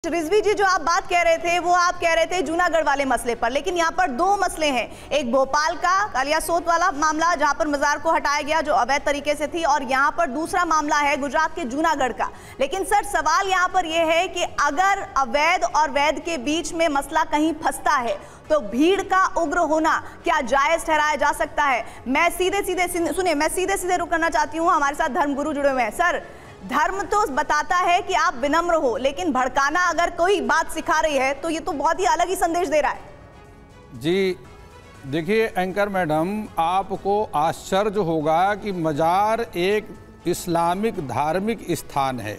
रिजवी जी, जो आप बात कह रहे थे वो आप कह रहे थे जूनागढ़ वाले मसले पर, लेकिन यहाँ पर दो मसले हैं। एक भोपाल का कालियासोत वाला मामला जहाँ पर मजार को हटाया गया जो अवैध तरीके से थी, और यहाँ पर दूसरा मामला है गुजरात के जूनागढ़ का। लेकिन सर सवाल यहाँ पर यह है कि अगर अवैध और वैध के बीच में मसला कहीं फंसता है तो भीड़ का उग्र होना क्या जायज ठहराया जा सकता है? मैं सीधे सीधे रुक करना चाहती हूँ। हमारे साथ धर्मगुरु जुड़े हुए हैं। सर, धर्म तो बताता है कि आप विनम्र हो, लेकिन भड़काना अगर कोई बात सिखा रही है तो ये तो बहुत ही अलग ही संदेश दे रहा है। जी देखिए एंकर मैडम, आपको आश्चर्य होगा कि मजार एक इस्लामिक धार्मिक स्थान है,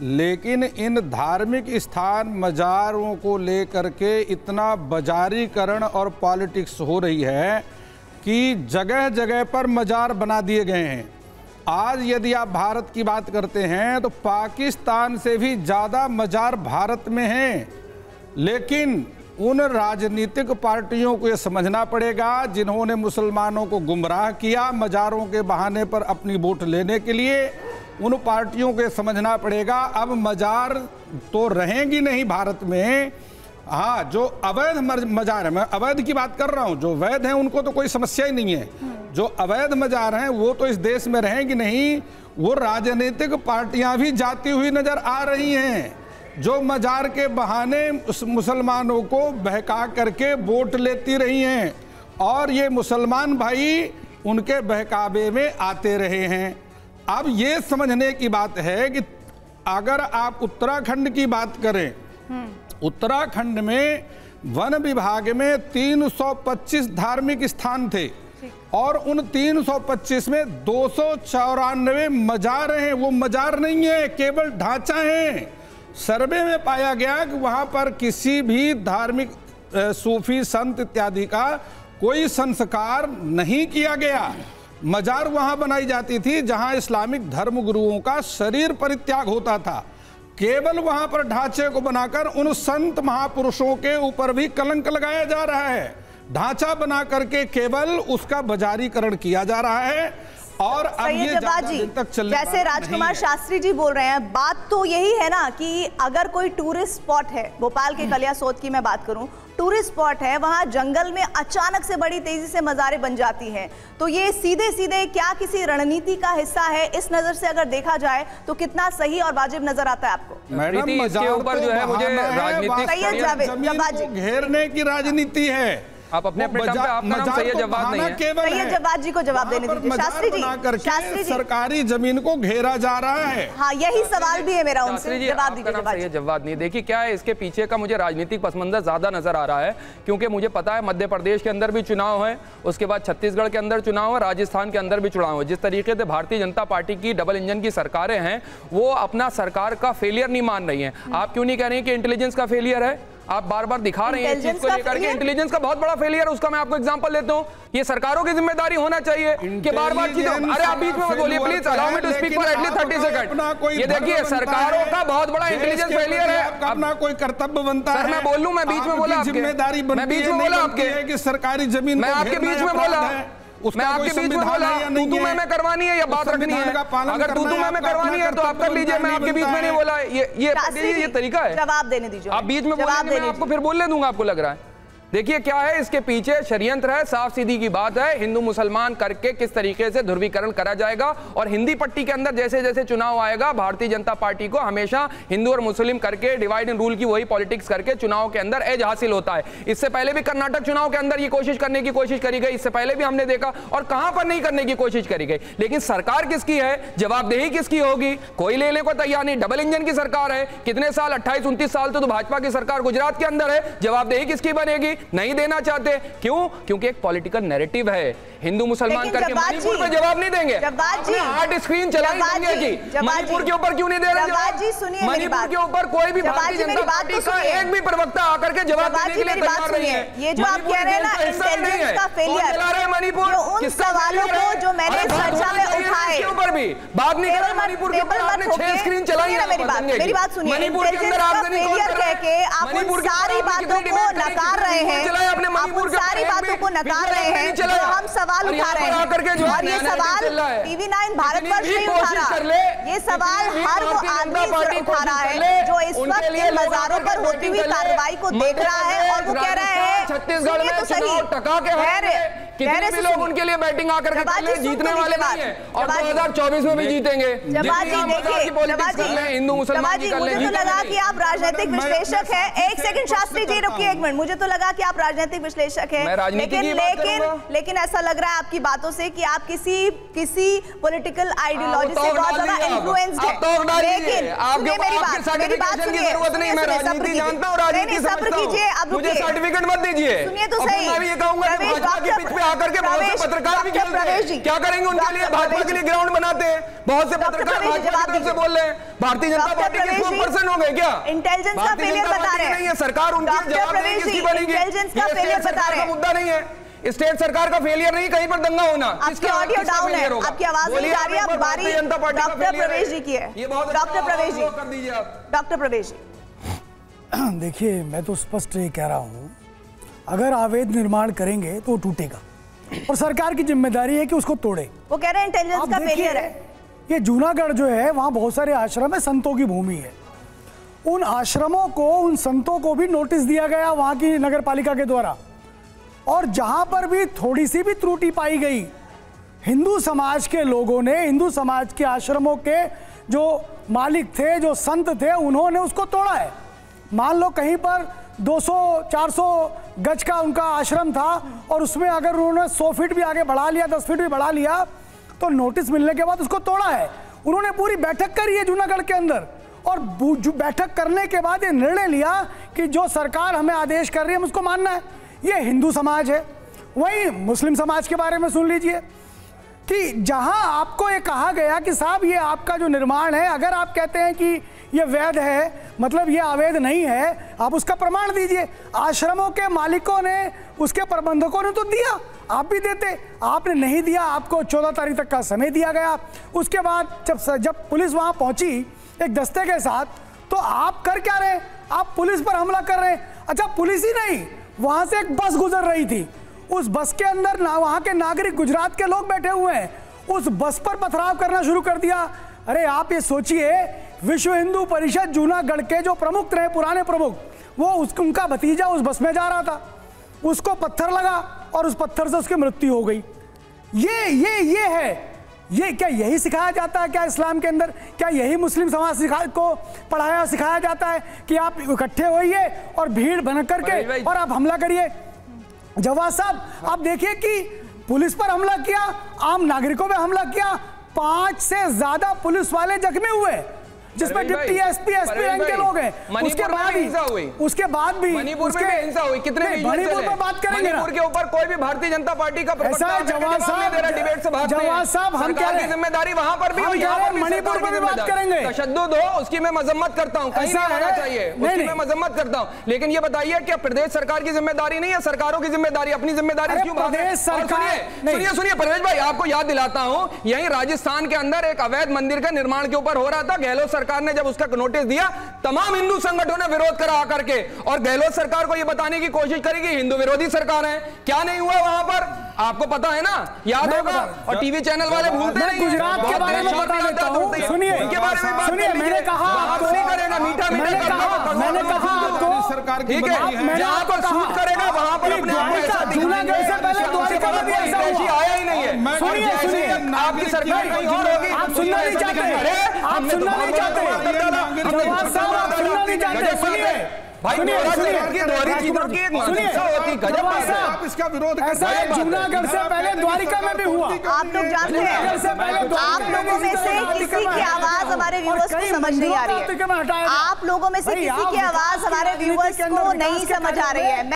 लेकिन इन धार्मिक स्थान मजारों को लेकर के इतना बाजारीकरण और पॉलिटिक्स हो रही है कि जगह जगह पर मजार बना दिए गए हैं। आज यदि आप भारत की बात करते हैं तो पाकिस्तान से भी ज़्यादा मजार भारत में हैं, लेकिन उन राजनीतिक पार्टियों को ये समझना पड़ेगा जिन्होंने मुसलमानों को गुमराह किया मजारों के बहाने पर अपनी वोट लेने के लिए, उन पार्टियों को समझना पड़ेगा अब मजार तो रहेंगी नहीं भारत में। हाँ, जो अवैध मजार है, मैं अवैध की बात कर रहा हूँ, जो वैध हैं उनको तो कोई समस्या ही नहीं है। जो अवैध मजार हैं वो तो इस देश में रहेंगी नहीं, वो राजनीतिक पार्टियां भी जाती हुई नजर आ रही हैं जो मजार के बहाने उस मुसलमानों को बहका करके वोट लेती रही हैं, और ये मुसलमान भाई उनके बहकावे में आते रहे हैं। अब ये समझने की बात है कि अगर आप उत्तराखंड की बात करें, उत्तराखंड में वन विभाग में 325 धार्मिक स्थान थे और उन 325 में 294 मजार हैं। वो मजार नहीं है, केवल ढांचा है। सर्वे में पाया गया कि वहां पर किसी भी धार्मिक सूफी संत इत्यादि का कोई संस्कार नहीं किया गया। मजार वहां बनाई जाती थी जहां इस्लामिक धर्म गुरुओं का शरीर परित्याग होता था। केवल वहां पर ढांचे को बनाकर उन संत महापुरुषों के ऊपर भी कलंक लगाया जा रहा है। ढांचा बना करके केवल उसका बाजारीकरण किया जा रहा है, और अब ये तक चलने जैसे राजकुमार शास्त्री जी बोल रहे हैं, बात तो यही है ना कि अगर कोई टूरिस्ट स्पॉट है, भोपाल के कालियासोत की मैं बात करूं, टूरिस्ट स्पॉट है, वहां जंगल में अचानक से बड़ी तेजी से मज़ारें बन जाती हैं, तो ये सीधे सीधे क्या किसी रणनीति का हिस्सा है? इस नजर से अगर देखा जाए तो कितना सही और वाजिब नजर आता है आपको? मैडम, इसके ऊपर जो है मुझे राजनीति घेरने की राजनीति है। आप अपने काम पे, आपका नाम सैयद जवाद नहीं है। सैयद जवाद जी को जवाब देने दीजिए। शास्त्री जी, सरकारी जमीन को घेरा जा रहा है। हाँ, यही सवाल भी है मेरा उनसे, जवाब दीजिए। सैयद जवाद नहीं, देखिए क्या है इसके पीछे का मुझे राजनीतिक पसमंजर ज्यादा नजर आ रहा है, क्योंकि मुझे पता है मध्य प्रदेश के अंदर भी चुनाव है, उसके बाद छत्तीसगढ़ के अंदर चुनाव है, राजस्थान के अंदर भी चुनाव है। जिस तरीके से भारतीय जनता पार्टी की डबल इंजन की सरकारें हैं, वो अपना सरकार का फेलियर नहीं मान रही है। आप क्यों नहीं कह रहे हैं कि इंटेलिजेंस का फेलियर है? आप बार बार दिखा रहे हैं इस चीज को लेकर के इंटेलिजेंस का बहुत बड़ा फेलियर है। उसका मैं आपको एग्जांपल देता हूं। ये सरकारों की जिम्मेदारी होना चाहिए कि बार बार चीजों, अरे आप बीच में मत बोलिए please, allow me to speak for at least 30 second. ये देखिए सरकारों का बहुत बड़ा इंटेलिजेंस फेलियर है। अपना कोई कर्तव्य बनता है। सर मैं बोल लूं, मैं बीच में बोला, जिम्मेदारी मैं बीच में बोला आपके कि सरकारी जमीन मैं आपके बीच में बोला, मैं आपके बीच में बोला तू मैं करवानी है या बात रखनी है? अगर तू मैं करवानी है तो आप कर लीजिए, मैं आपके बीच में नहीं बोला। ये तरीका है, जवाब देने दीजिए। आप बीच में बोलेंगे, मैं आपको फिर बोलने दूंगा, आपको लग रहा है। देखिए क्या है इसके पीछे षड्यंत्र है, साफ सीधी की बात है। हिंदू मुसलमान करके किस तरीके से ध्रुवीकरण करा जाएगा, और हिंदी पट्टी के अंदर जैसे जैसे चुनाव आएगा भारतीय जनता पार्टी को हमेशा हिंदू और मुस्लिम करके डिवाइड एंड रूल की वही पॉलिटिक्स करके चुनाव के अंदर एज हासिल होता है। इससे पहले भी कर्नाटक चुनाव के अंदर ये कोशिश करने की कोशिश करी गई, इससे पहले भी हमने देखा, और कहां पर नहीं करने की कोशिश करी गई। लेकिन सरकार किसकी है, जवाबदेही किसकी होगी, कोई लेने को तैयार नहीं। डबल इंजन की सरकार है, कितने साल, 28-29 साल तो भाजपा की सरकार गुजरात के अंदर है, जवाबदेही किसकी बनेगी? नहीं देना चाहते। क्यों? क्योंकि एक पॉलिटिकल नैरेटिव है। हिंदू मुसलमान करके मणिपुर पे जवाब नहीं देंगे। हार्ड स्क्रीन चलाई गंगे की, मणिपुर के ऊपर क्यों नहीं दे रहे जवाब? मणिपुर के ऊपर कोई भी भारतीय जनता पार्टी का एक भी प्रवक्ता आकर के जवाब देने के लिए तैयार नहीं है। ये जो आप कह रहे हैं ना इंटेलिजेंस का फेलियर, मणिपुर उन सवालों को जो मैंने चर्चा में उठाए के ऊपर भी बात नहीं कर, मणिपुर के ऊपर आपने 6 स्क्रीन चलाई है। मेरी बात सुनिए, मणिपुर के अंदर आप फेलियर कह के आप उन सारी बातों को नकार रहे हैं, आप उन सारी बातों को नकार रहे हैं जो हम सवाल उठा रहे हैं। और ये सवाल TV9 भारतवर्ष नहीं उठा रहा, ये सवाल हर वो आदमी उठा रहा है जो इस वक्त इन मजारों पर होती हुई कार्रवाई को देख रहा है और वो कह रहा है छत्तीसगढ़ में चुनाव टका के कितने भी लोग उनके लिए बैटिंग आकर के जीतने वाले नहीं है और 2024 में भी जीतेंगे। हिंदू मुसलमान की मुझे तो लगा कि आप राजनीतिक विश्लेषक हैं। एक सेकंड शास्त्री जी रुकिए एक मिनट, मुझे तो लगा कि आप राजनीतिक विश्लेषक हैं, लेकिन ऐसा लग रहा है आपकी बातों से कि आप किसी पॉलिटिकल आइडियोलॉजी से बहुत ज्यादा इन्फ्लुएंस्ड हैं। लेकिन मेरी बात सुनिए, सब्र कीजिए, अब मुझे सर्टिफिकेट मत दीजिए, सुनिए तो सही। ये कहूंगा कि भाजपा के पिच पे आकर के बहुत से पत्रकार भी खेलते हैं, क्या करेंगे उनके लिए? भाजपा के लिए ग्राउंड बनाते हैं, बहुत से पत्रकार भाजपा की तरफ से बोल रहे हैं, भारतीय जनता पार्टी के स्पोक्सपर्सन हो गए क्या? इंटेलिजेंस का फेलियर बता रहे हैं, नहीं है सरकार, उनकी जवाबदेही किसकी बनेगी? इंटेलिजेंस का फेलियर बता रहे हैं, मुद्दा नहीं है, स्टेट सरकार का फेलियर नहीं, कहीं पर दंगा होना। आपकी ऑडियो डाउन है, आपकी आवाज नहीं आ रही है, बारी डॉक्टर प्रवेश जी की है। डॉक्टर प्रवेश जी, कर दीजिए आप। डॉक्टर प्रवेश जी, देखिए मैं तो स्पष्ट ये कह रहा हूँ, अगर अवैध निर्माण करेंगे तो टूटेगा और सरकार की जिम्मेदारी है कि उसको तोड़े। वो कह रहे हैं इंटेलिजेंस का फेलियर है। ये जूनागढ़ जो है वहाँ बहुत सारे आश्रम है, संतों की भूमि है। उन आश्रमों को, उन संतों को भी नोटिस दिया गया वहाँ की नगर पालिका के द्वारा, और जहाँ पर भी थोड़ी सी भी त्रुटि पाई गई, हिंदू समाज के लोगों ने, हिंदू समाज के आश्रमों के जो मालिक थे, जो संत थे, उन्होंने उसको तोड़ा है। मान लो कहीं पर 200-400 गज का उनका आश्रम था और उसमें अगर उन्होंने 100 फीट भी आगे बढ़ा लिया, 10 फीट भी बढ़ा लिया, तो नोटिस मिलने के बाद उसको तोड़ा है। उन्होंने पूरी बैठक करी है जूनागढ़ के अंदर, और बैठक करने के बाद ये निर्णय लिया कि जो सरकार हमें आदेश कर रही है हम उसको मानना है। ये हिंदू समाज है। वहीं मुस्लिम समाज के बारे में सुन लीजिए कि जहां आपको ये कहा गया कि साहब ये आपका जो निर्माण है, अगर आप कहते हैं कि ये वैध है, मतलब ये अवैध नहीं है, आप उसका प्रमाण दीजिए। आश्रमों के मालिकों ने, उसके प्रबंधकों ने तो दिया, आप भी देते, आपने नहीं दिया। आपको 14 तारीख तक का समय दिया गया। उसके बाद जब पुलिस वहां पहुंची एक दस्ते के साथ, तो आप कर क्या रहे? आप पुलिस पर हमला कर रहे हैं। अच्छा, पुलिस ही नहीं, वहां से एक बस गुजर रही थी, उस बस के अंदर वहां के नागरिक, गुजरात के लोग बैठे हुए हैं, उस बस पर पथराव करना शुरू कर दिया। अरे आप ये सोचिए, विश्व हिंदू परिषद जूनागढ़ के जो प्रमुख रहे, पुराने प्रमुख, वो उनका भतीजा उस बस में जा रहा था, उसको पत्थर लगा और उस पत्थर से उसकी मृत्यु हो गई। ये है, ये क्या यही सिखाया जाता है क्या इस्लाम के अंदर? क्या यही मुस्लिम समाज को पढ़ाया सिखाया जाता है कि आप इकट्ठे होइए और भीड़ बन करके और आप हमला करिए? जवाब साहब, आप देखिए कि पुलिस पर हमला किया, आम नागरिकों पे हमला किया, 5 से ज्यादा पुलिस वाले जख्मी हुए, जिसमें डिप्टी एसपी रैंक के लोग हैं। उसके बाद भी मणिपुर में हिंसा हुई। कितने मणिपुर पर बात करेंगे, मणिपुर के ऊपर कोई भी भारतीय जनता पार्टी का जवाब साहब, हम क्या जिम्मेदारी वहां पर भी, मणिपुर पर भी बात करेंगे। तशद्दुद हो उसकी मैं मजम्मत करता हूँ, कहीं नहीं होना चाहिए, उसकी मैं मजम्मत करता हूँ, लेकिन ये बताइए क्या प्रदेश सरकार की जिम्मेदारी नहीं है? सरकारों की जिम्मेदारी, अपनी जिम्मेदारी क्यों? सुनिए परवेश भाई, आपको याद दिलाता हूँ, यही राजस्थान के अंदर एक अवैध मंदिर का निर्माण के ऊपर हो रहा था। गहलोत सरकार ने जब उसका नोटिस दिया, तमाम हिंदू संगठनों ने विरोध करा आकर के, और गहलोत सरकार को यह बताने की कोशिश करेगी हिंदू विरोधी सरकार है। क्या नहीं हुआ वहां पर? आपको पता है ना, याद होगा, और टीवी चैनल वाले भूलते नहीं। गुजरात के बारे में बता देता हूं, सुनिए, मैंने कहा आपको, मैंने कहा आपको सरकार की, जहां पर शूट करेगा वहां पर जूनागढ़ से पहले द्वारिका में भी ऐसा हुआ, आया ही नहीं है। सुनिए, आपकी सरकार कहीं और होगी, आप सुनना नहीं चाहते, आप सुनना नहीं चाहते, जवाब साहब आप सुनना नहीं चाहते। सुनिए भाई, इसका विरोध ऐसा है, जूनागढ़ से पहले द्वारिका में भी हुआ। आप लोग जानते हैं, आप लोगों में से किसी की आवाज हमारे व्यूअर्स को समझ नहीं आ रही है। आप लोगों में से किसी की आवाज हमारे व्यूअर्स को नहीं समझ आ रही है।